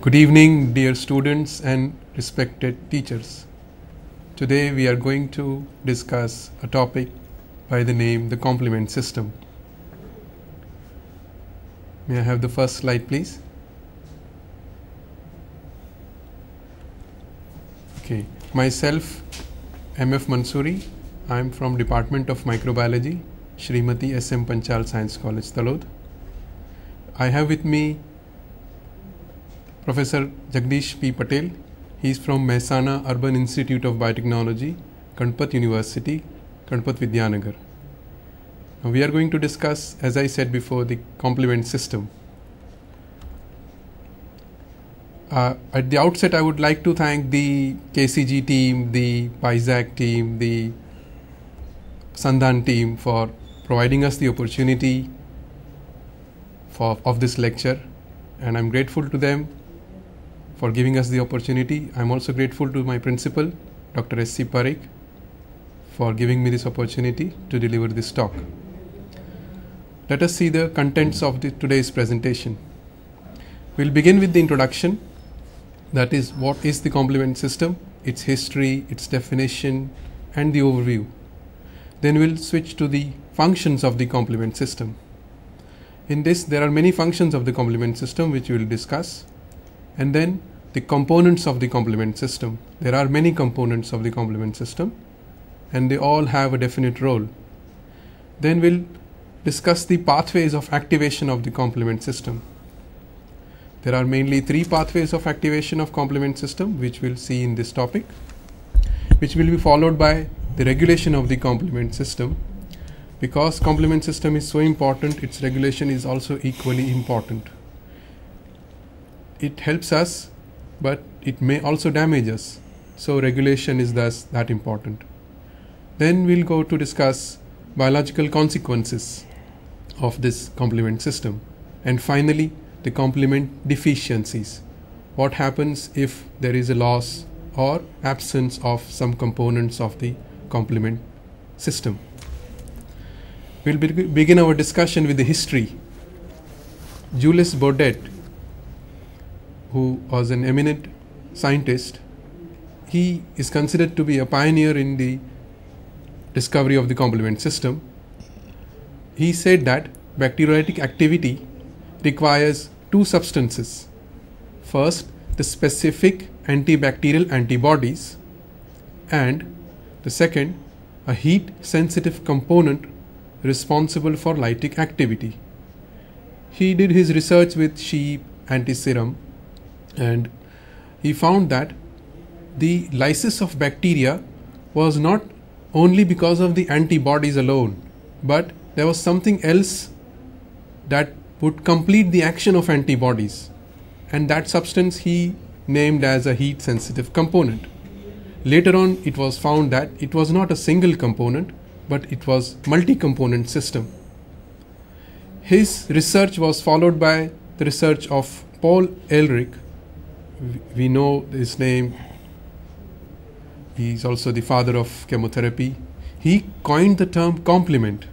Good evening, dear students and respected teachers. Today we are going to discuss a topic by the name the complement system. May I have the first slide, please? Okay, myself, M.F. Mansoori. I am from Department of Microbiology, Shrimati S.M. Panchal Science College, Talod. I have with me Professor Jagdish P. Patel. He is from Mehsana Urban Institute of Biotechnology, Ganpat University, Ganpat Vidyanagar. Now we are going to discuss, as I said before, the complement system. At the outset, I would like to thank the KCG team, the PISAC team, the Sandhan team for providing us the opportunity of this lecture, and I'm grateful to them for giving us the opportunity. I'm also grateful to my principal, Dr. S.C. Parikh, for giving me this opportunity to deliver this talk. Let us see the contents of today's presentation. We'll begin with the introduction, that is, what is the complement system, its history, its definition, and the overview. Then we'll switch to the functions of the complement system. In this, there are many functions of the complement system which we will discuss, and then the components of the complement system. There are many components of the complement system and they all have a definite role. Then we'll discuss the pathways of activation of the complement system. There are mainly three pathways of activation of complement system which we'll see in this topic, which will be followed by the regulation of the complement system. Because complement system is so important, its regulation is also equally important. It helps us, but it may also damage us. So regulation is thus that important. Then we'll go to discuss biological consequences of this complement system. And finally, the complement deficiencies. What happens if there is a loss or absence of some components of the complement system. We'll begin our discussion with the history. Jules Bordet, who was an eminent scientist, he is considered to be a pioneer in the discovery of the complement system. He said that bacteriolytic activity requires two substances. First, the specific antibacterial antibodies, and the second, a heat-sensitive component responsible for lytic activity. He did his research with sheep antiserum, and he found that the lysis of bacteria was not only because of the antibodies alone, but there was something else that would complete the action of antibodies, and that substance he named as a heat sensitive component. Later on, it was found that it was not a single component, but it was multi-component system. His research was followed by the research of Paul Ehrlich. We know his name. He is also the father of chemotherapy. He coined the term complement,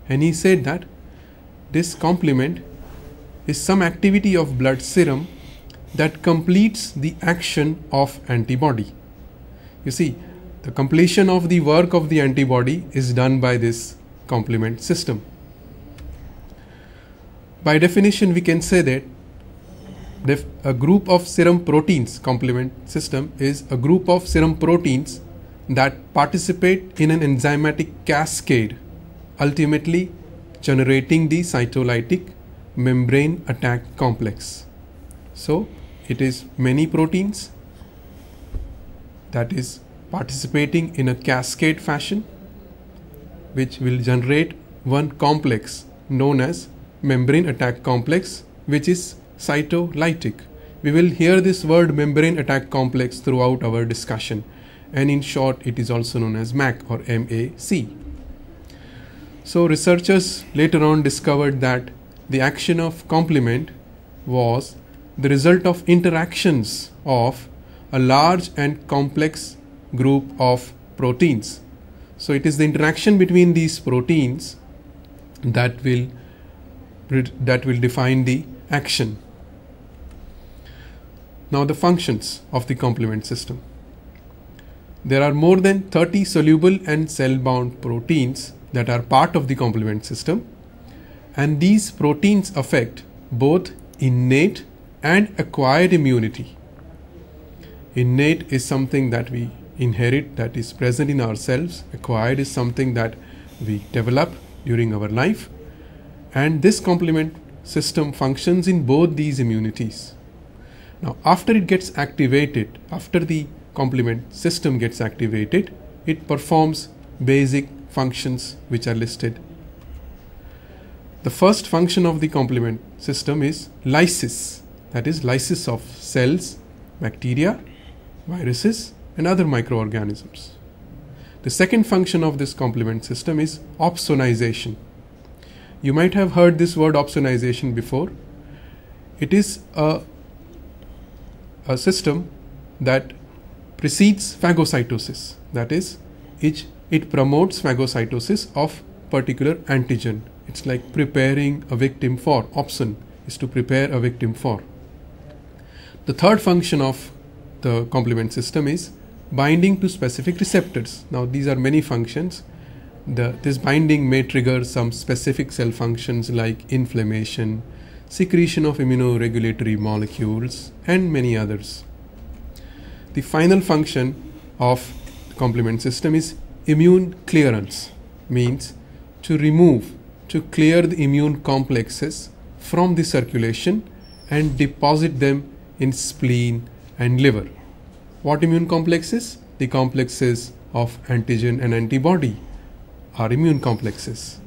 and he said that this complement is some activity of blood serum that completes the action of antibody. You see, the completion of the work of the antibody is done by this complement system. By definition, we can say that a group of serum proteins, complement system is a group of serum proteins that participate in an enzymatic cascade, ultimately generating the cytolytic membrane attack complex. So it is many proteins that is participating in a cascade fashion, which will generate one complex known as membrane attack complex, which is cytolytic. We will hear this word membrane attack complex throughout our discussion, and in short it is also known as MAC or MAC. So researchers later on discovered that the action of complement was the result of interactions of a large and complex group of proteins. So it is the interaction between these proteins that will define the action. Now the functions of the complement system. There are more than 30 soluble and cell-bound proteins that are part of the complement system, and these proteins affect both innate and acquired immunity. Innate is something that we inherit, that is present in ourselves. Acquired is something that we develop during our life, and this complement system functions in both these immunities. Now after it gets activated, after the complement system gets activated, it performs basic functions which are listed. The first function of the complement system is lysis, that is lysis of cells, bacteria, viruses and other microorganisms. The second function of this complement system is opsonization. You might have heard this word opsonization before. It is a system that precedes phagocytosis, that is, it promotes phagocytosis of particular antigen. It's like preparing a victim for. Opson is to prepare a victim for. The third function of the complement system is binding to specific receptors. Now these are many functions. This binding may trigger some specific cell functions like inflammation, secretion of immunoregulatory molecules and many others. The final function of the complement system is immune clearance, means to clear the immune complexes from the circulation and deposit them in spleen and liver. What immune complexes? The complexes of antigen and antibody are immune complexes.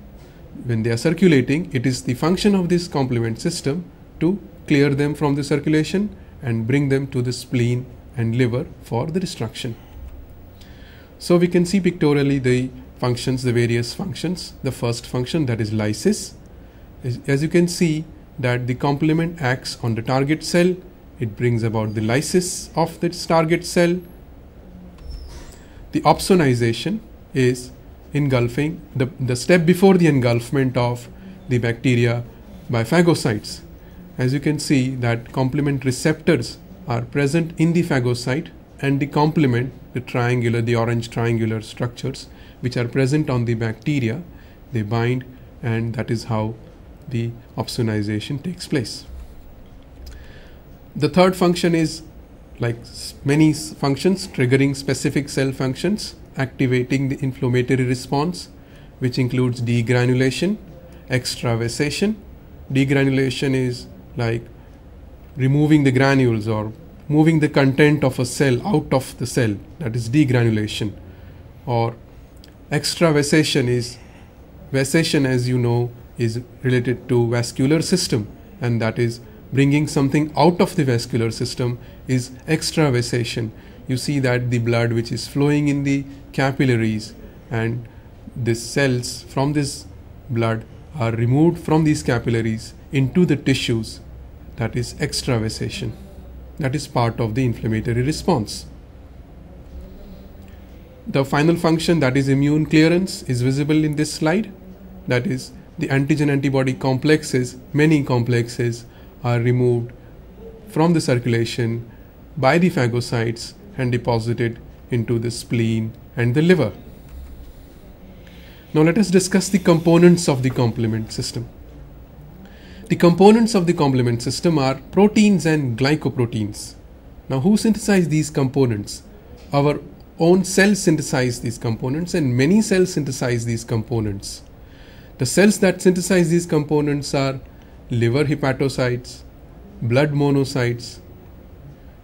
When they are circulating, it is the function of this complement system to clear them from the circulation and bring them to the spleen and liver for the destruction. So we can see pictorially the functions, the various functions. The first function, that is lysis. As you can see that the complement acts on the target cell. It brings about the lysis of this target cell. The opsonization is engulfing, the step before the engulfment of the bacteria by phagocytes. As you can see that complement receptors are present in the phagocyte, and the complement, the orange triangular structures which are present on the bacteria, they bind, and that is how the opsonization takes place. The third function is like many functions, triggering specific cell functions, activating the inflammatory response, which includes degranulation, extravasation. Degranulation is like removing the granules or moving the content of a cell out of the cell, that is degranulation. Or extravasation is, vasation as you know is related to vascular system, and that is bringing something out of the vascular system is extravasation. You see that the blood which is flowing in the capillaries, and the cells from this blood are removed from these capillaries into the tissues, that is extravasation. That is part of the inflammatory response. The final function, that is immune clearance, is visible in this slide. That is, the antigen antibody complexes, many complexes, are removed from the circulation by the phagocytes and deposited into the spleen and the liver. Now let us discuss the components of the complement system. The components of the complement system are proteins and glycoproteins. Now who synthesize these components? Our own cells synthesize these components, and many cells synthesize these components. The cells that synthesize these components are liver hepatocytes, blood monocytes,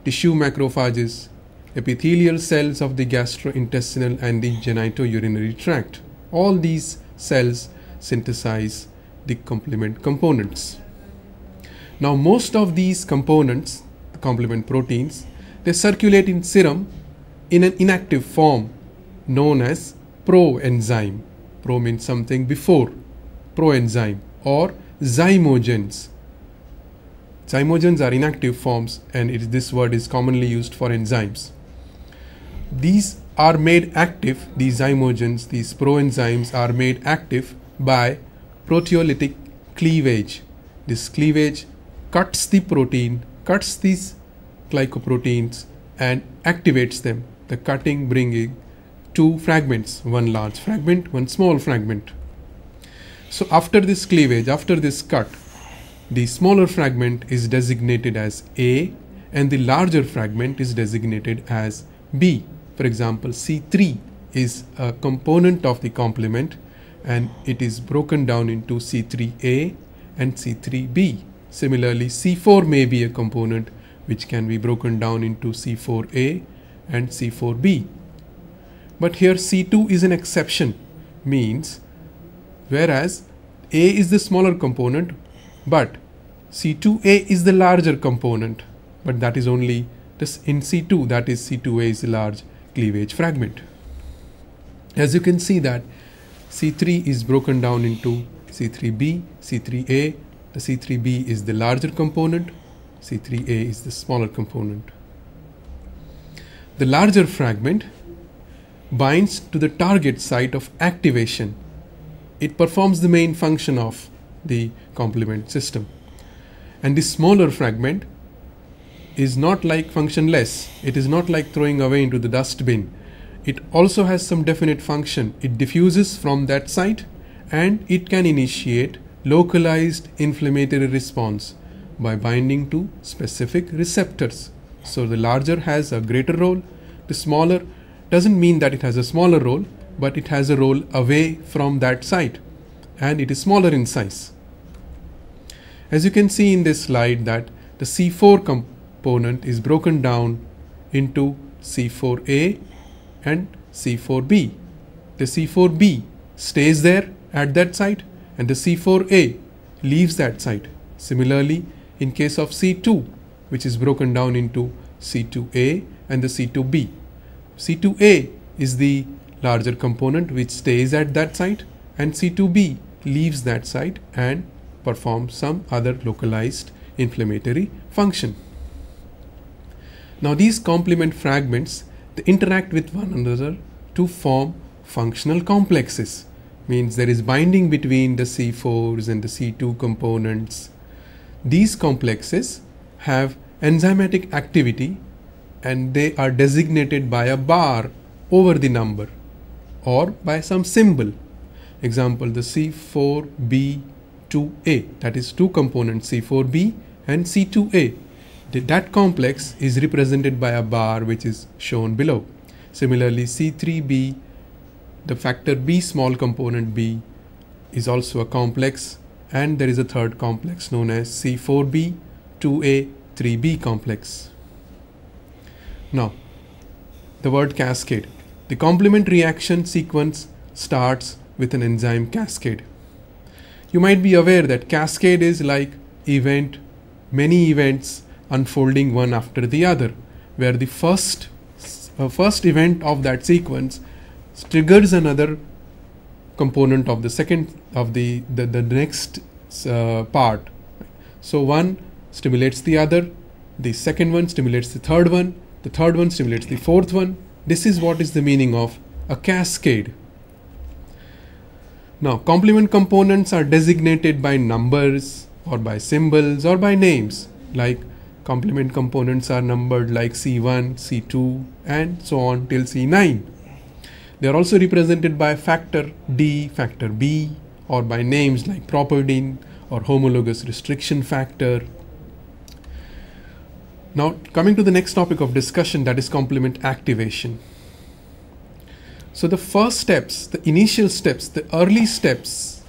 tissue macrophages, epithelial cells of the gastrointestinal and the genitourinary tract. All these cells synthesize the complement components. Now most of these components, the complement proteins, they circulate in serum in an inactive form known as proenzyme. Pro means something before, proenzyme, or zymogens. Zymogens are inactive forms, and this word is commonly used for enzymes. These are made active, these zymogens, these proenzymes are made active by proteolytic cleavage. This cleavage cuts the protein, cuts these glycoproteins and activates them, the cutting bringing two fragments, one large fragment, one small fragment. So after this cleavage, after this cut, the smaller fragment is designated as A and the larger fragment is designated as B. For example, C3 is a component of the complement and it is broken down into C3A and C3B. Similarly, C4 may be a component which can be broken down into C4A and C4B. But here C2 is an exception, means whereas A is the smaller component, but C2A is the larger component, but that is only this in C2, that is C2A is a large cleavage fragment. As you can see that C3 is broken down into C3B, C3A. The C3B is the larger component, C3A is the smaller component. The larger fragment binds to the target site of activation. It performs the main function of the complement system. And the smaller fragment is not like functionless. It is not like throwing away into the dustbin. It also has some definite function. It diffuses from that site and it can initiate localized inflammatory response by binding to specific receptors. So the larger has a greater role. The smaller doesn't mean that it has a smaller role, but it has a role away from that site and it is smaller in size. As you can see in this slide that the C4 component is broken down into C4A and C4B. The C4B stays there at that site and the C4A leaves that site. Similarly, in case of C2, which is broken down into C2A and the C2B. C2A is the larger component which stays at that site and C2B leaves that site and performs some other localized inflammatory function. Now these complement fragments, they interact with one another to form functional complexes. Means there is binding between the C4s and the C2 components. These complexes have enzymatic activity and they are designated by a bar over the number or by some symbol. Example, the C4B2A, that is two components C4B and C2A. That complex is represented by a bar which is shown below. Similarly, C3B, the factor B small component B is also a complex, and there is a third complex known as C4B 2A 3B complex. Now, the word cascade. The complement reaction sequence starts with an enzyme cascade. You might be aware that cascade is like event, many events unfolding one after the other, where the first event of that sequence triggers another component of the second of the next part. So one stimulates the other, the second one stimulates the third one stimulates the fourth one. This is what is the meaning of a cascade. Now, complement components are designated by numbers or by symbols or by names. Like complement components are numbered like C1, C2 and so on till C9. They are also represented by factor D, factor B, or by names like properdin or homologous restriction factor. Now, coming to the next topic of discussion, that is complement activation. So the first steps, the initial steps, the early steps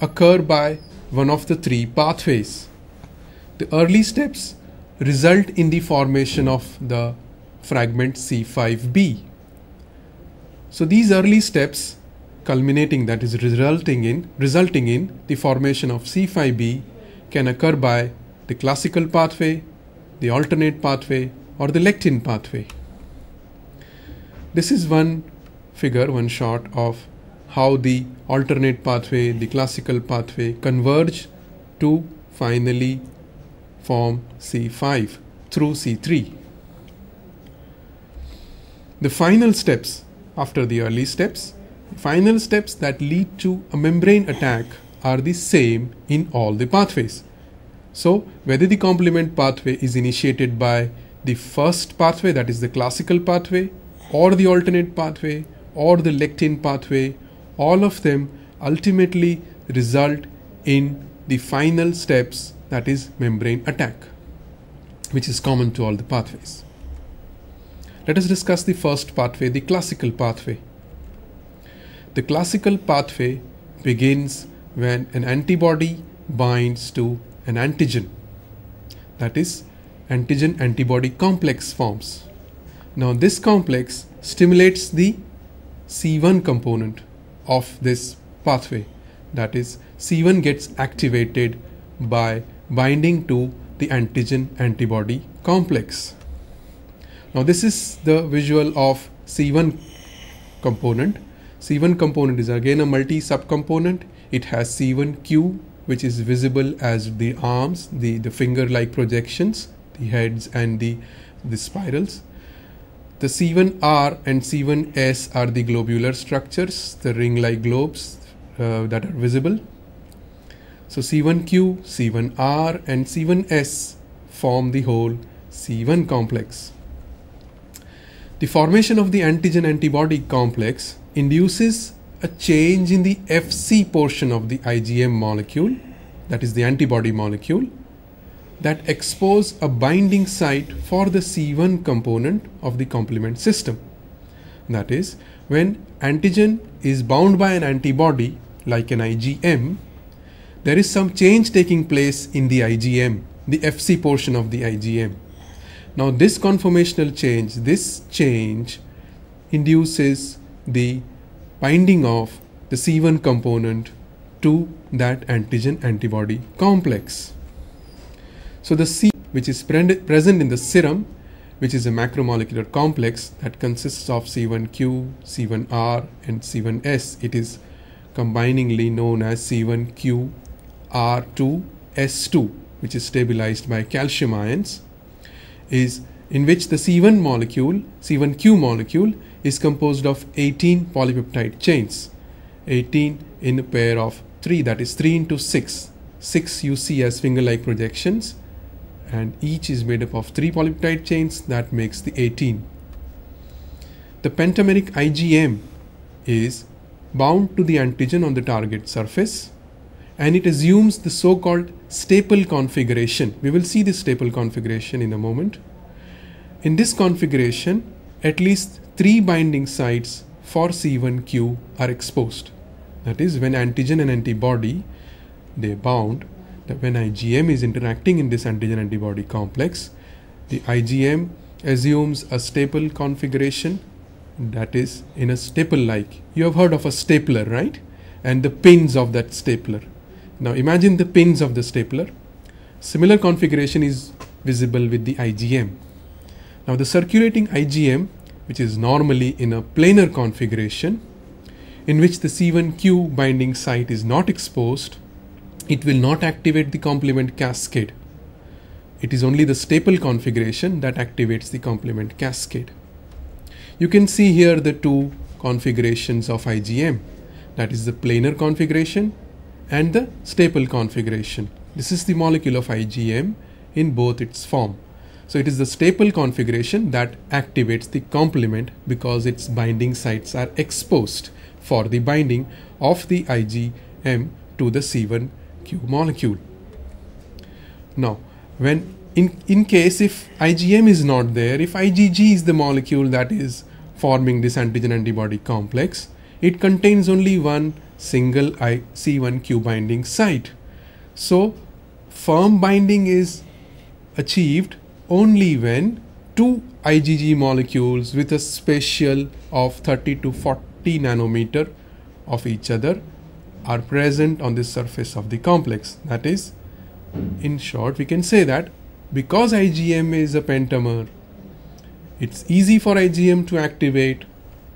occur by one of the three pathways. The early steps result in the formation of the fragment C5b. So these early steps culminating, that is resulting in the formation of C5b can occur by the classical pathway, the alternate pathway or the lectin pathway. This is one figure, one shot of how the alternate pathway, the classical pathway converge to finally form C5 through C3. The final steps after the early steps, final steps that lead to a membrane attack are the same in all the pathways. So whether the complement pathway is initiated by the first pathway, that is the classical pathway, or the alternate pathway, or the lectin pathway, all of them ultimately result in the final steps, that is membrane attack, which is common to all the pathways. Let us discuss the first pathway, the classical pathway. The classical pathway begins when an antibody binds to an antigen, that is antigen-antibody complex forms. Now this complex stimulates the C1 component of this pathway, that is C1 gets activated by binding to the antigen-antibody complex. Now this is the visual of C1 component. C1 component is again a multi-subcomponent. It has C1q, which is visible as the arms, the finger-like projections, the heads and the spirals. The C1r and C1s are the globular structures, the ring-like globes that are visible. So C1q, C1r and C1s form the whole C1 complex. The formation of the antigen-antibody complex induces a change in the Fc portion of the IgM molecule, that is the antibody molecule, that expose a binding site for the C1 component of the complement system. That is, when antigen is bound by an antibody like an IgM, there is some change taking place in the IgM, the Fc portion of the IgM. Now this conformational change, this change induces the binding of the C1 component to that antigen-antibody complex. So the C, which is present in the serum, which is a macromolecular complex that consists of C1q, C1r and C1s, it is combiningly known as C1q-R2-S2, which is stabilized by calcium ions, is in which the C1 molecule, C1q molecule, is composed of 18 polypeptide chains, 18 in a pair of 3, that is 3 into 6. 6 you see as finger-like projections, and each is made up of 3 polypeptide chains, that makes the 18. The pentameric IgM is bound to the antigen on the target surface, and it assumes the so-called staple configuration. We will see this staple configuration in a moment. In this configuration, at least 3 binding sites for C1q are exposed. That is, when antigen and antibody, they bound, that when IgM is interacting in this antigen-antibody complex, the IgM assumes a staple configuration, that is in a staple-like. You have heard of a stapler, right? And the pins of that stapler. Now imagine the pins of the stapler. Similar configuration is visible with the IgM. Now the circulating IgM, which is normally in a planar configuration, in which the C1q binding site is not exposed, it will not activate the complement cascade. It is only the staple configuration that activates the complement cascade. You can see here the 2 configurations of IgM, that is the planar configuration and the staple configuration. This is the molecule of IgM in both its form. So it is the staple configuration that activates the complement because its binding sites are exposed for the binding of the IgM to the C1q molecule. Now, when in case if IgM is not there, if IgG is the molecule that is forming this antigen-antibody complex, it contains only one single C1q binding site. So firm binding is achieved only when 2 IgG molecules with a spatial of 30 to 40 nanometer of each other are present on the surface of the complex. That is, in short, we can say that because IgM is a pentamer, it's easy for IgM to activate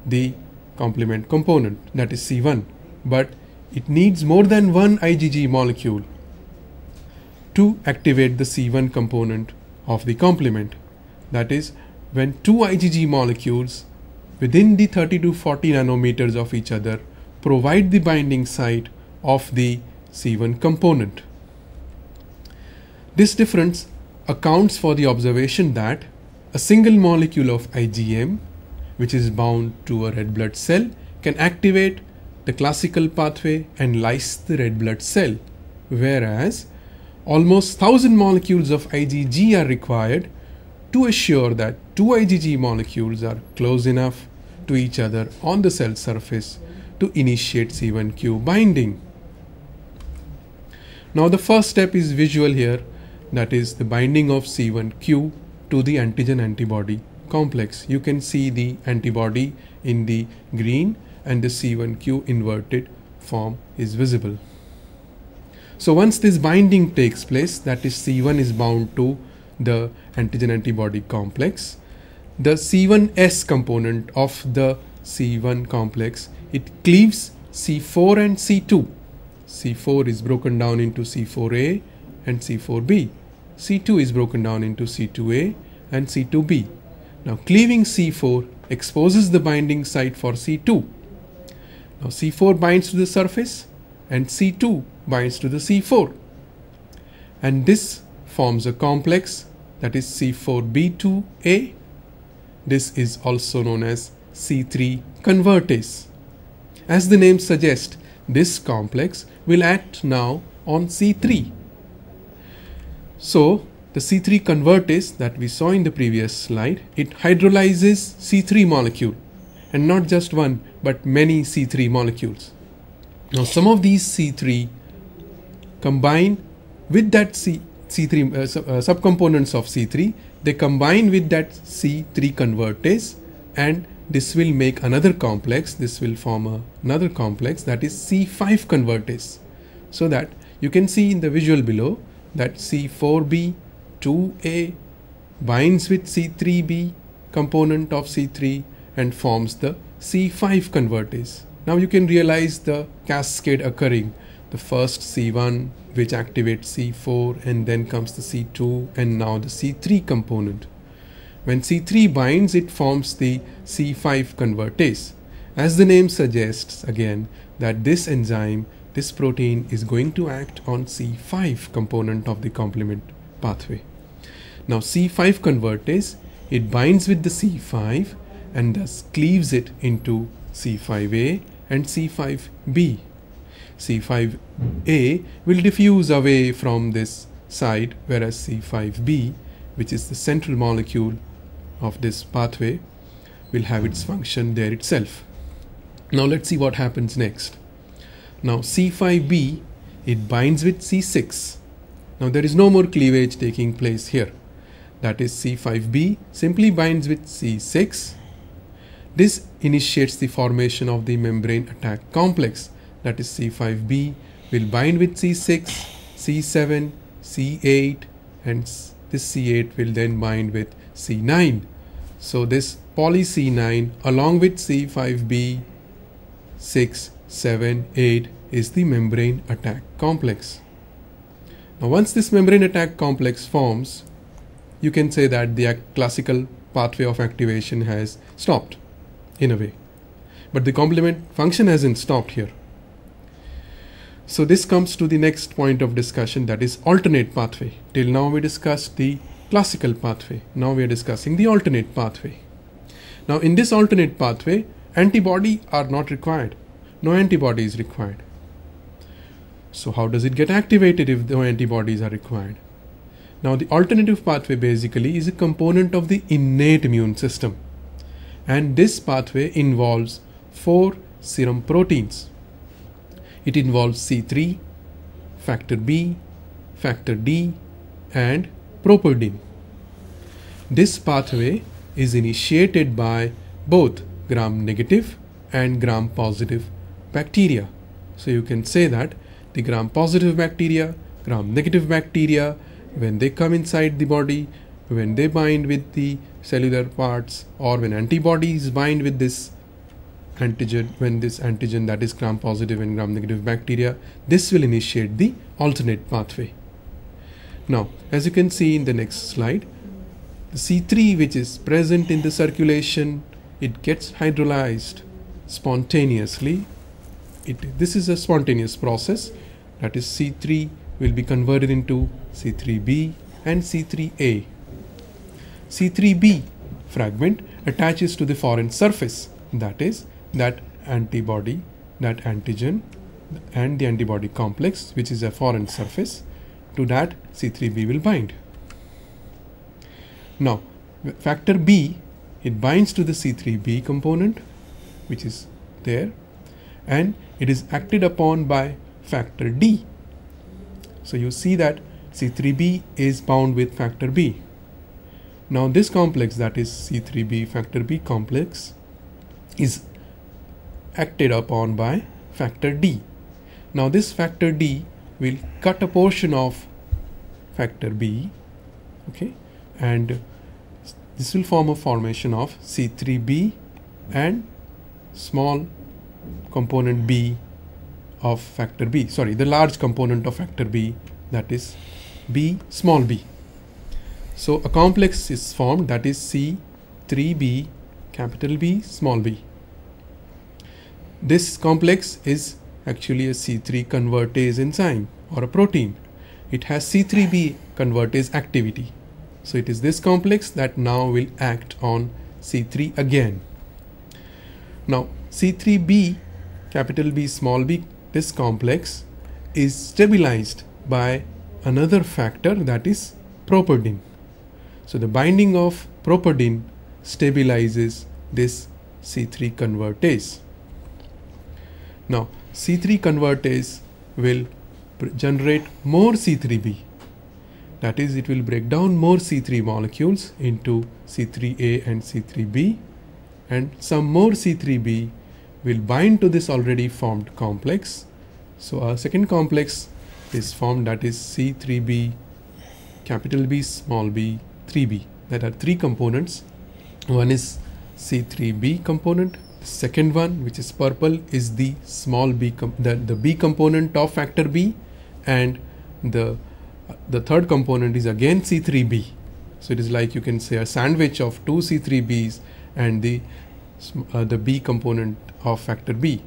the complement component, that is C1, but it needs more than one IgG molecule to activate the C1 component of the complement. That is, when 2 IgG molecules within the 30 to 40 nanometers of each other provide the binding site of the C1 component. This difference accounts for the observation that A single molecule of IgM, which is bound to a red blood cell, can activate the classical pathway and lyse the red blood cell, whereas almost 1000 molecules of IgG are required to assure that two IgG molecules are close enough to each other on the cell surface to initiate C1q binding. Now the first step is visual here, that is the binding of C1q to the antigen-antibody complex. You can see the antibody in the green and the C1q inverted form is visible. So once this binding takes place, that is C1 is bound to the antigen-antibody complex, the C1s component of the C1 complex, it cleaves C4 and C2. C4 is broken down into C4a and C4b. C2 is broken down into C2a and C2b. Now cleaving C4 exposes the binding site for C2. Now C4 binds to the surface and C2 binds to the C4. And this forms a complex, that is C4b2a. This is also known as C3 convertase. As the name suggests, this complex will act now on C3. So the C3 convertase that we saw in the previous slide, it hydrolyzes C3 molecule, and not just one but many C3 molecules. Now some of these C3 combine with that C3 subcomponents of C3, they combine with that C3 convertase, and this will make another complex. This will form another complex, that is C5 convertase. So that you can see in the visual below that C4b2a binds with C3b component of C3 and forms the C5 convertase. Now you can realize the cascade occurring. The first C1 which activates C4, and then comes the C2, and now the C3 component. When C3 binds, it forms the C5 convertase. As the name suggests again, that this enzyme, this protein is going to act on C5 component of the complement pathway. Now C5 convertase, it binds with the C5 and thus cleaves it into C5a and C5b. C5a will diffuse away from this side, whereas C5b, which is the central molecule of this pathway, will have its function there itself. Now let's see what happens next. Now C5b, it binds with C6. Now there is no more cleavage taking place here. That is C5b simply binds with C6. This initiates the formation of the membrane attack complex. That is C5b will bind with C6, C7, C8, and this C8 will then bind with C9. So this poly C9 along with C5b, 6, 7, 8 is the membrane attack complex. Now once this membrane attack complex forms, you can say that the classical pathway of activation has stopped in a way. But the complement function hasn't stopped here. So this comes to the next point of discussion, that is alternate pathway. Till now we discussed the classical pathway. Now we are discussing the alternate pathway. Now in this alternate pathway, antibody are not required. No antibody is required. So how does it get activated if no antibodies are required? Now the alternative pathway basically is a component of the innate immune system. And this pathway involves 4 serum proteins. It involves C3, factor B, factor D, and properdin. This pathway is initiated by both gram-negative and gram-positive bacteria. So you can say that the gram-positive bacteria, gram-negative bacteria, when they come inside the body, when they bind with the cellular parts, or when antibodies bind with this antigen, when this antigen, that is gram-positive and gram-negative bacteria, this will initiate the alternate pathway. Now, as you can see in the next slide, the C3 which is present in the circulation, it gets hydrolyzed spontaneously. This is a spontaneous process, that is C3 will be converted into C3b and C3a. C3b fragment attaches to the foreign surface, that is, that antibody, that antigen and the antibody complex, which is a foreign surface, to that C3b will bind. Now factor B, it binds to the C3b component which is there, and it is acted upon by factor D. So you see that C3b is bound with factor B. Now this complex, that is C3b factor B complex, is acted upon by factor D. Now this factor D will cut a portion of factor B, okay, and this will form a formation of C3b and small component B of factor B, sorry, the large component of factor B, that is B small b. So a complex is formed, that is C3b capital B small b. This complex is actually a C3 convertase enzyme or a protein. It has C3b convertase activity. So it is this complex that now will act on C3 again. Now C3b capital B small b, this complex is stabilized by another factor, that is properdin. So the binding of properdin stabilizes this C3 convertase. Now C3 convertase will generate more C3b, that is, it will break down more C3 molecules into C3a and C3b, and some more C3b will bind to this already formed complex. So a second complex is formed, that is C3b capital B small b 3b. That are three components. One is C3b component. The second one, which is purple, is the small b the B component of factor B, and the third component is again C3b. So it is like, you can say, a sandwich of two C3bs and the B component of factor B.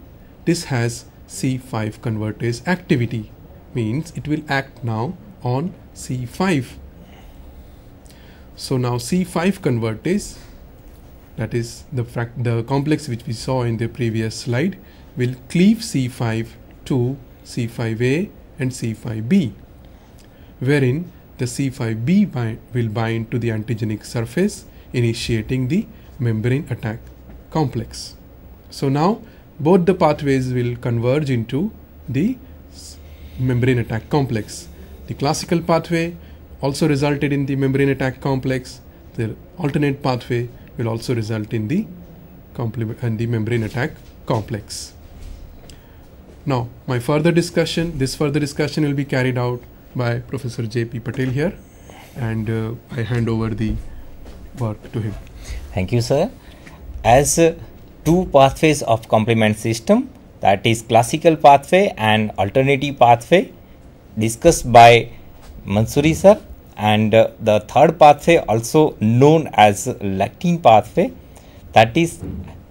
This has C5 convertase activity, means it will act now on C5. So now C5 convertase, that is the complex which we saw in the previous slide, will cleave C5 to C5a and C5b, wherein the C5b will bind to the antigenic surface, initiating the membrane attack complex. So now both the pathways will converge into the membrane attack complex. The classical pathway also resulted in the membrane attack complex. The alternate pathway will also result in the membrane attack complex. Now this further discussion will be carried out by Professor J.P. Patel here, and I hand over the work to him. Thank you, sir. As two pathways of complement system, that is classical pathway and alternative pathway, discussed by Mansoori sir, and the third pathway, also known as lectin pathway, that is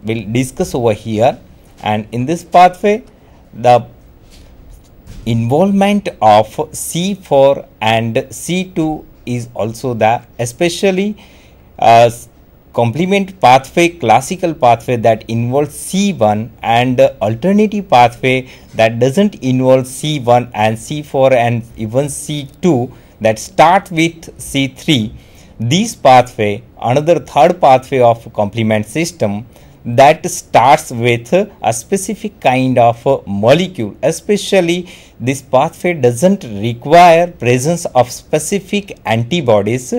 we'll discuss over here. And in this pathway, the involvement of C4 and C2 is also there, especially complement pathway, classical pathway, that involves C1, and alternative pathway that doesn't involve C1 and C4 and even C2, that start with C3. This pathway, another third pathway of complement system, that starts with a specific kind of molecule. Especially this pathway doesn't require presence of specific antibodies,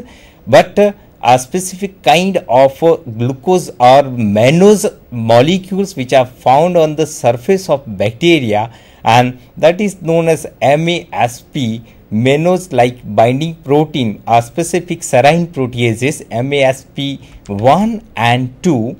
but a specific kind of glucose or mannose molecules which are found on the surface of bacteria, and that is known as MASP, mannose-like binding protein, or specific serine proteases MASP1 and 2.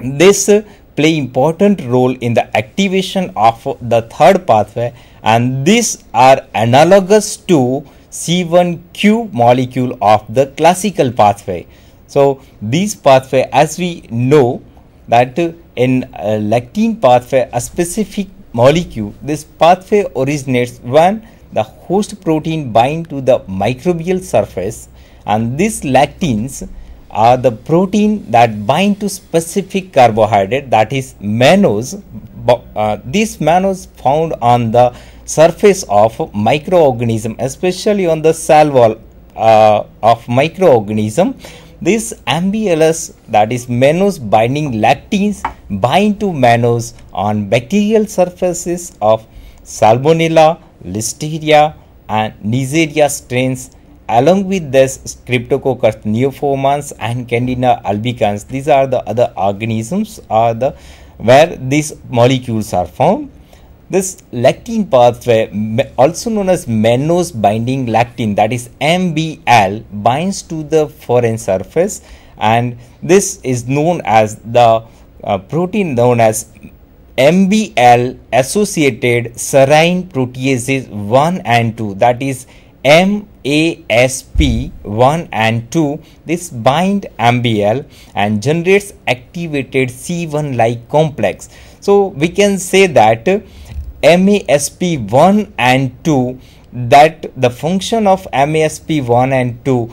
This play important role in the activation of the third pathway, and these are analogous to C1q molecule of the classical pathway. So this pathway, as we know that in lectin pathway, a specific molecule, this pathway originates when the host protein bind to the microbial surface, and these lectins are the protein that bind to specific carbohydrate, that is mannose. This mannose found on the surface of microorganism, especially on the cell wall of microorganism. This MBLS, that is mannose binding lectins, bind to mannose on bacterial surfaces of Salmonella, Listeria and Neisseria strains, along with this Streptococcus neoformans and Candida albicans. These are the other organisms where these molecules are found. This lectin pathway, also known as mannose binding lectin, that is MBL, binds to the foreign surface, and this is known as the protein known as MBL associated serine proteases 1 and 2, that is MASP 1 and 2. This bind MBL and generates activated C1 like complex. So we can say that MASP 1 and 2, that the function of MASP 1 and 2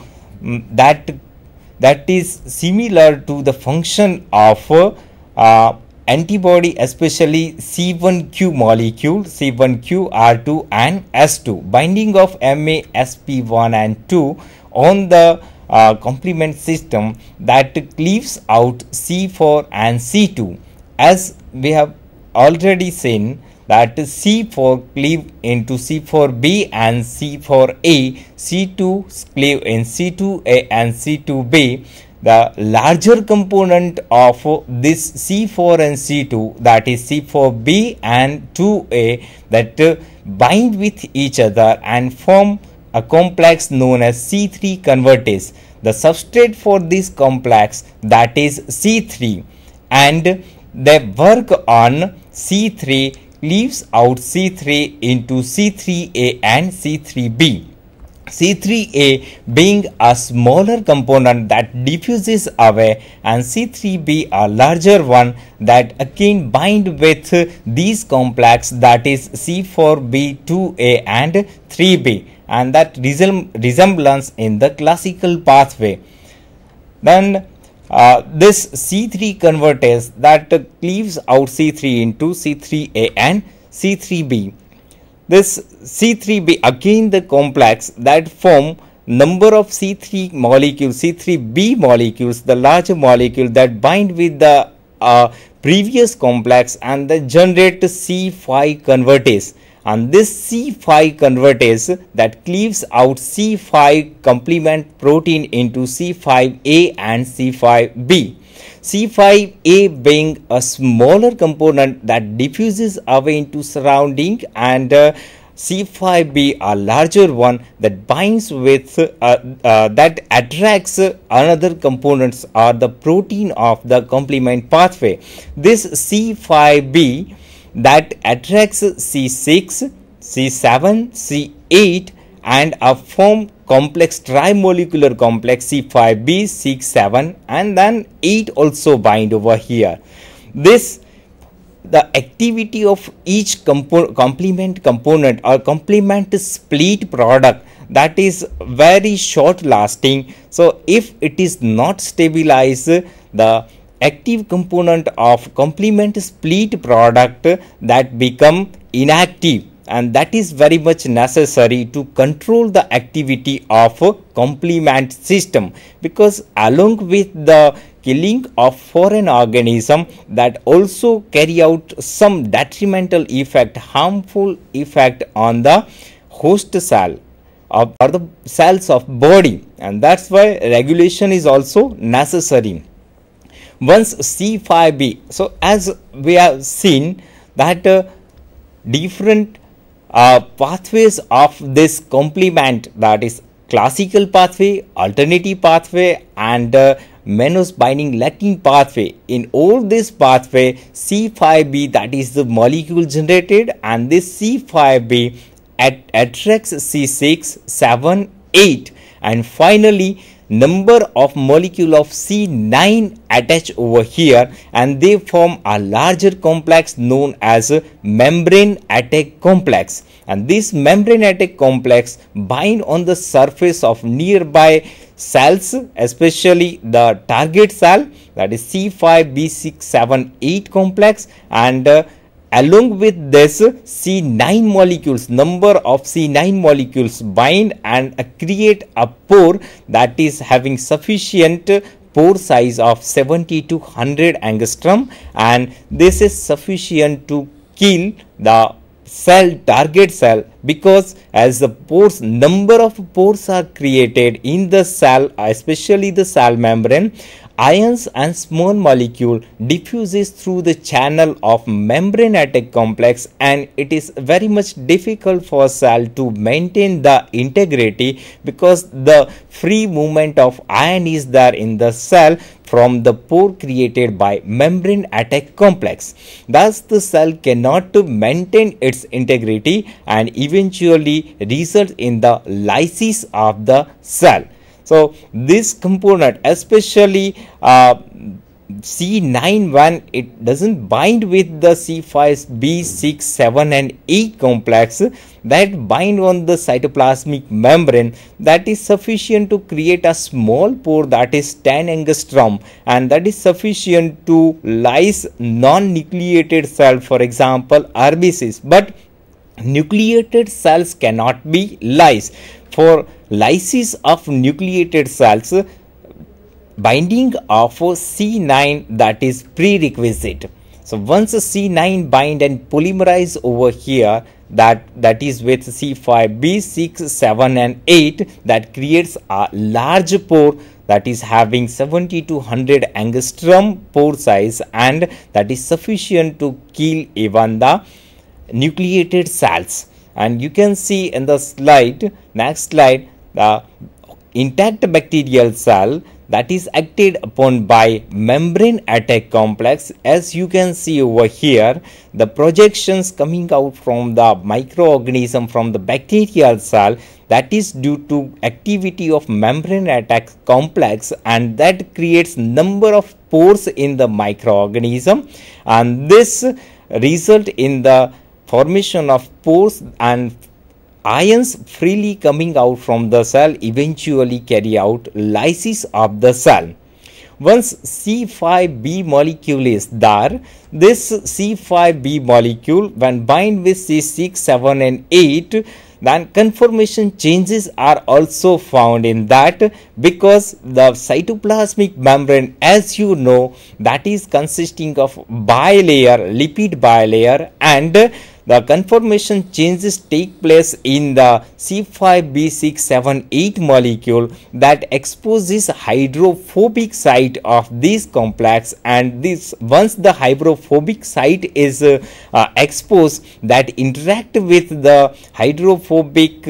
that is similar to the function of antibody, especially C1Q molecule, C1Q, R2 and S2. Binding of MASP1 and 2 on the complement system that cleaves out C4 and C2. As we have already seen that C4 cleave into C4b and C4a, C2 cleave in C2a and C2b. The larger component of this C4 and C2, that is C4b and 2a, that bind with each other and form a complex known as C3 convertase. The substrate for this complex, that is C3, and they work on C3, leaves out C3 into C3a and C3b. C3a being a smaller component that diffuses away, and C3b a larger one that again bind with these complex, that is C4b, 2a and 3b, and that resemblance in the classical pathway. Then this C3 convertase that cleaves out C3 into C3a and C3b. This C3b again the complex that form number of C3 molecules, C3b molecules, the larger molecule that bind with the previous complex and they generate C5 convertase. And this C5 convertase that cleaves out C5 complement protein into C5a and C5b. C5a being a smaller component that diffuses away into surrounding, and C5b a larger one that binds with that attracts another components or the protein of the complement pathway. This C5b that attracts C6, C7, C8 and a form complex trimolecular complex C5b, 6, 7 and then 8 also bind over here. This the activity of each complement component or complement split product, that is very short lasting. So if it is not stabilized, the active component of complement split product that become inactive, and that is very much necessary to control the activity of complement system, because along with the killing of foreign organism that also carry out some detrimental effect, harmful effect on the host cell or the cells of body, and that's why regulation is also necessary. Once C5b, so as we have seen that different pathways of this complement, that is classical pathway, alternative pathway and mannose binding lectin pathway. In all this pathway, C5b, that is the molecule generated, and this C5b attracts C6, 7, 8 and finally number of molecule of C9 attached over here, and they form a larger complex known as membrane attack complex. And this membrane attack complex bind on the surface of nearby cells, especially the target cell, that is C5b678 complex, and along with this C9 molecules, number of C9 molecules bind and create a pore that is having sufficient pore size of 70 to 100 angstrom, and this is sufficient to kill the target cell, because as the pores, number of pores are created in the cell, especially the cell membrane, ions and small molecule diffuses through the channel of membrane attack complex, and it is very much difficult for cell to maintain the integrity, because the free movement of ion is there in the cell from the pore created by membrane attack complex. Thus the cell cannot maintain its integrity and eventually result in the lysis of the cell. So this component, especially C9, when it doesn't bind with the C5, B, 6, 7 and 8 complex that bind on the cytoplasmic membrane, that is sufficient to create a small pore that is 10 angstrom, and that is sufficient to lyse non-nucleated cell, for example RBCs. But nucleated cells cannot be lysed. For lysis of nucleated cells, binding of C9, that is prerequisite. So once C9 bind and polymerize over here, that is with C5, B, 6, 7 and 8, that creates a large pore that is having 70 to 100 angstrom pore size, and that is sufficient to kill even the nucleated cells. And you can see in the slide, next slide, the intact bacterial cell that is acted upon by membrane attack complex. As you can see over here, the projections coming out from the microorganism from the bacterial cell, that is due to activity of membrane attack complex, and that creates number of pores in the microorganism, and this result in the formation of pores, and ions freely coming out from the cell eventually carry out lysis of the cell. Once C5b molecule is there, this C5b molecule when bind with C6, 7 and 8, then conformation changes are also found in that, because the cytoplasmic membrane, as you know, that is consisting of bilayer, lipid bilayer, and the conformation changes take place in the C5b678 molecule that exposes hydrophobic site of this complex, and this once the hydrophobic site is exposed, that interact with the hydrophobic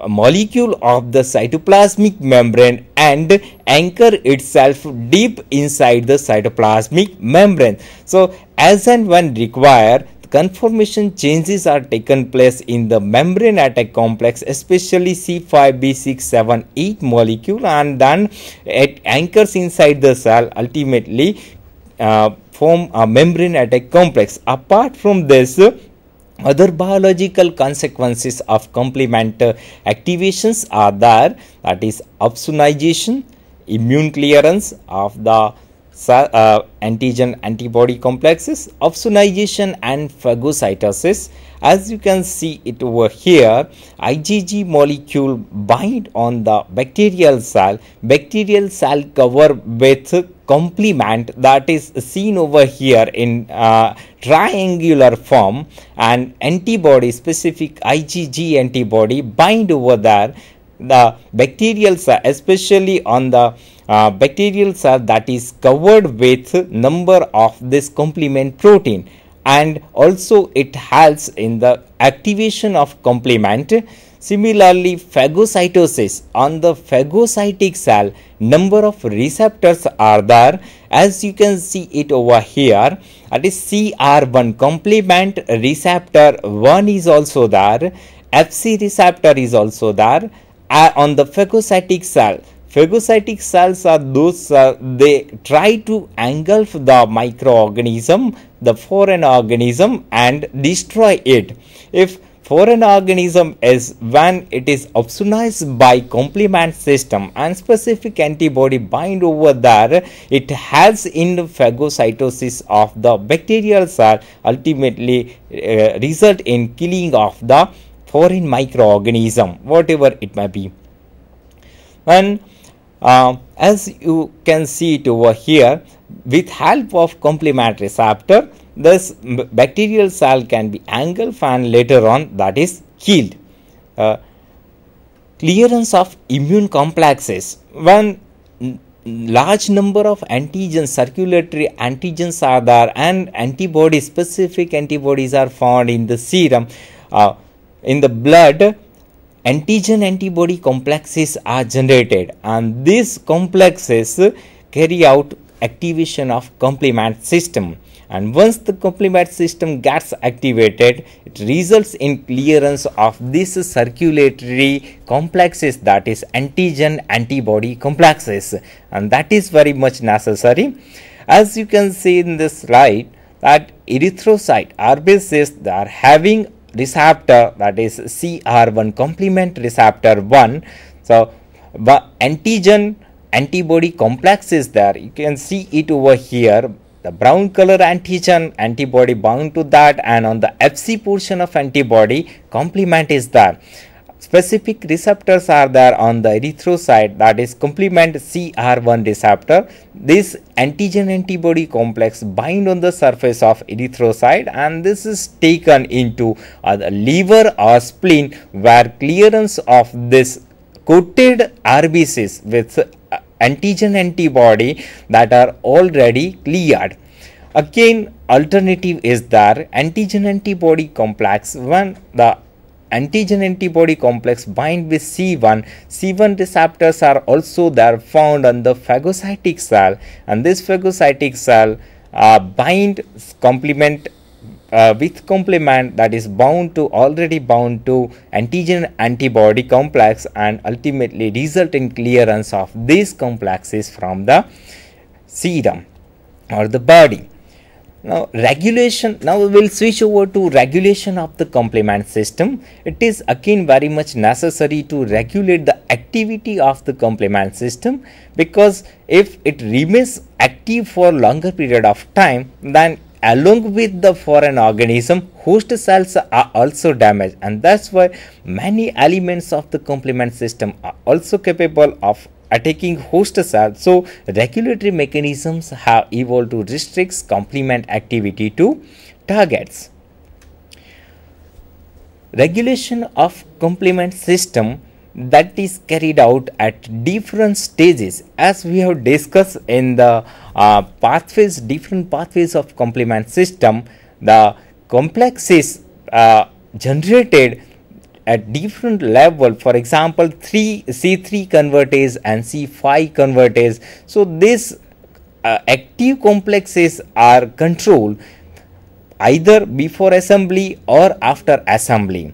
molecule of the cytoplasmic membrane and anchor itself deep inside the cytoplasmic membrane. So as and when required, conformation changes are taken place in the membrane attack complex, especially C5b678 molecule, and then it anchors inside the cell, ultimately form a membrane attack complex. Apart from this, other biological consequences of complement activations are there, that is opsonization, immune clearance of the antigen antibody complexes, opsonization and phagocytosis. As you can see it over here, IgG molecule bind on the bacterial cell cover with complement, that is seen over here in triangular form, and antibody, specific IgG antibody bind over there. The bacterial cell, especially on the bacterial cell that is covered with number of this complement protein, and also it helps in the activation of complement. Similarly, phagocytosis, on the phagocytic cell, number of receptors are there, as you can see it over here, that is CR1 complement receptor 1 is also there, FC receptor is also there. On the phagocytic cell, Phagocytic cells are those they try to engulf the microorganism, the foreign organism, and destroy it. If foreign organism is when it is opsonized by complement system and specific antibody bind over there, it has in phagocytosis of the bacterial cell, ultimately result in killing of the foreign microorganism, whatever it may be. And as you can see it over here, with help of complement receptor, this bacterial cell can be engulfed and later on that is killed. Clearance of immune complexes. When large number of antigens, circulatory antigens are there and antibodies, specific antibodies are found in the serum, in the blood, antigen antibody complexes are generated, and these complexes carry out activation of complement system, and once the complement system gets activated, it results in clearance of these circulatory complexes, that is antigen antibody complexes, and that is very much necessary. As you can see in this slide, that erythrocyte RBCs, they are having receptor, that is CR1, complement receptor 1. So antigen antibody complex is there. You can see it over here, the brown color antigen antibody bound to that, and on the FC portion of antibody complement is there. Specific receptors are there on the erythrocyte, that is complement CR1 receptor. This antigen antibody complex bind on the surface of erythrocyte, and this is taken into the liver or spleen, where clearance of this coated RBCs with antigen antibody that are already cleared. Again, alternative is there, antigen antibody complex. When the antigen antibody complex bind with C1 receptors are also there found on the phagocytic cell, and this phagocytic cell bind complement with complement, that is already bound to antigen antibody complex, and ultimately result in clearance of these complexes from the serum or the body. Now regulation, now we will switch over to regulation of the complement system. It is again very much necessary to regulate the activity of the complement system, because if it remains active for longer period of time, then along with the foreign organism, host cells are also damaged, and that's why many elements of the complement system are also capable of attacking host cells. So regulatory mechanisms have evolved to restrict complement activity to targets. Regulation of complement system, that is carried out at different stages, as we have discussed in the pathways, different pathways of complement system. The complexes generated at different level, for example C3 convertase and C5 convertase. So these active complexes are controlled either before assembly or after assembly.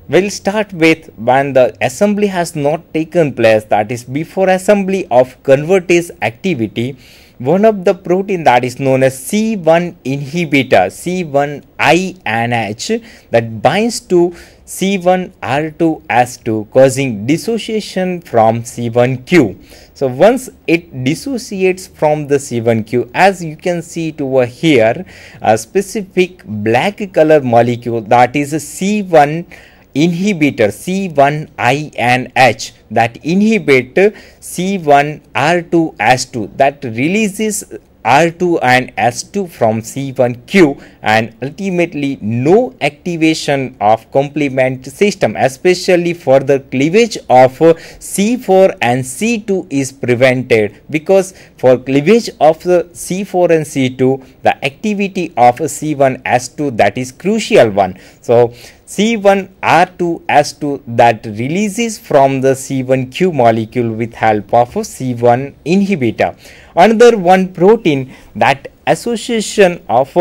We'll start with when the assembly has not taken place, that is before assembly of convertase activity. One of the protein that is known as C1 inhibitor, C1INH, that binds to C1R2S2, causing dissociation from C1q. So once it dissociates from the C1q, as you can see it over here, a specific black color molecule, that is a C1 inhibitor, C1INH, that inhibit C1R2S2, that releases R2 and S2 from C1q, and ultimately no activation of complement system, especially for the cleavage of C4 and C2 is prevented, because for cleavage of the C4 and C2, the activity of C1S2, that is crucial one. So C1R2S2 that releases from the C1q molecule with help of C1 inhibitor. Another one protein, that association of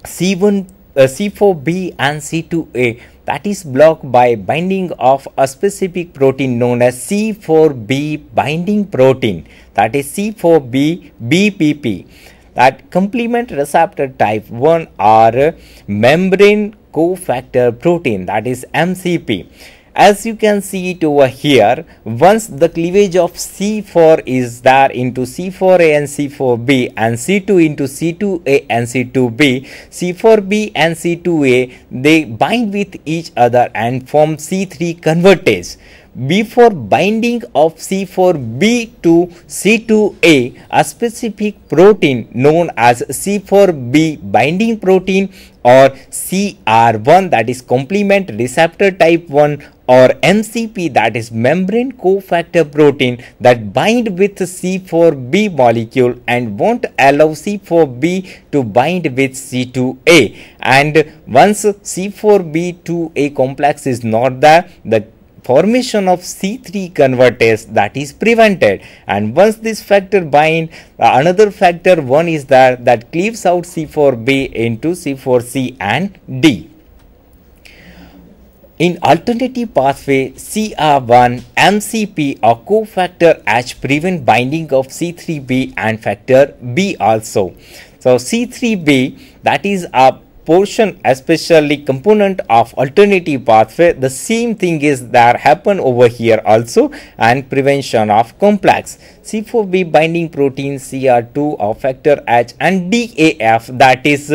C4b and C2a that is blocked by binding of a specific protein known as C4b binding protein, that is C4b BPP. That complement receptor type 1 or membrane cofactor protein, that is MCP. As you can see it over here, once the cleavage of C4 is there into C4a and C4b and C2 into C2a and C2b, C4b and C2a, they bind with each other and form C3 convertase. Before binding of C4b to C2a, a specific protein known as C4b binding protein or CR1, that is complement receptor type 1, or MCP, that is membrane cofactor protein, that bind with C4b molecule and won't allow C4b to bind with C2a. And once C4b2a complex is not there, the formation of C3 convertase that is prevented. And once this factor bind, another factor 1 is there that cleaves out C4b into C4c and D. In alternative pathway, CR1 MCP or cofactor H prevent binding of C3b and factor B also. So C3b, that is a portion, especially component of alternative pathway. The same thing is there happen over here also, and prevention of complex C4b binding protein, CR2 or factor H, and DAF, that is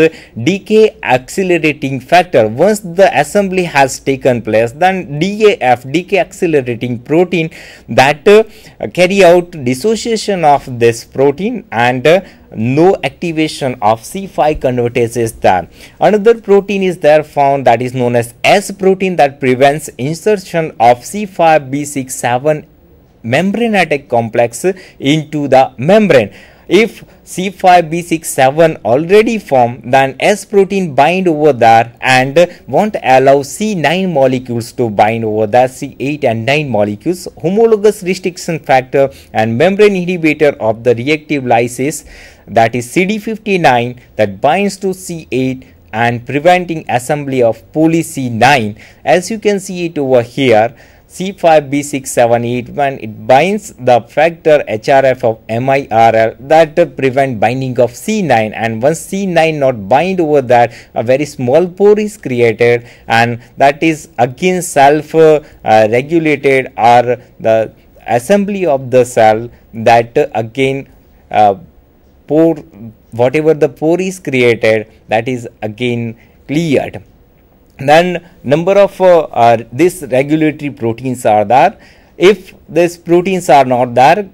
decay accelerating factor. Once the assembly has taken place, then DAF, decay accelerating protein, that carry out dissociation of this protein, and no activation of C5 convertase is there. Another protein is there found, that is known as S protein, that prevents insertion of C5b67 membranatic complex into the membrane. If C5b67 already formed, then S protein bind over there and won't allow C9 molecules to bind over there, C8 and 9 molecules. Homologous restriction factor and membrane inhibitor of the reactive lysis, that is CD59, that binds to C8 and preventing assembly of poly C9. As you can see it over here, C5b678, when it binds the factor HRF of MIRL, that prevent binding of C9, and once C9 not bind over that, a very small pore is created, and that is again self regulated, or the assembly of the cell, that again pore, whatever the pore is created, that is again cleared. Then number of these regulatory proteins are there. If these proteins are not there,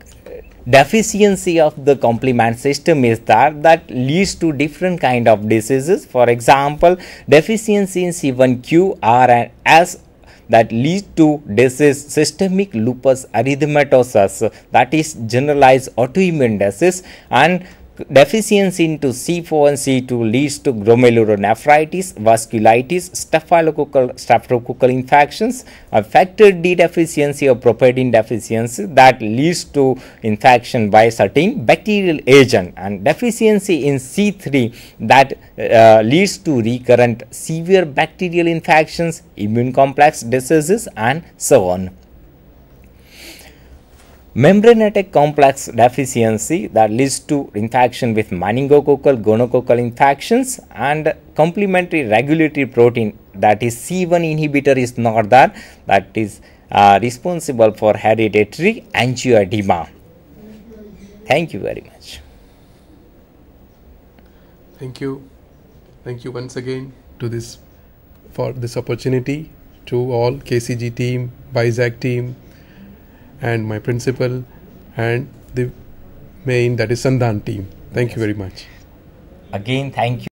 deficiency of the complement system is there, that leads to different kind of diseases. For example, deficiency in C1q, R and S, that leads to disease systemic lupus erythematosus, that is generalized autoimmune disease, and deficiency into C4 and C2 leads to glomerulonephritis, vasculitis, staphylococcal infections, a factor D deficiency or properdin deficiency, that leads to infection by certain bacterial agent, and deficiency in C3, that leads to recurrent severe bacterial infections, immune complex diseases, and so on. Membranatic complex deficiency, that leads to infection with meningococcal, gonococcal infections, and complementary regulatory protein, that is C1 inhibitor is not there, that is responsible for hereditary angioedema. Thank you very much. Thank you once again for this opportunity, to all KCG team, BISAC team, and my principal, and the main, that is Sandhan team. Thank you very much. Again, thank you.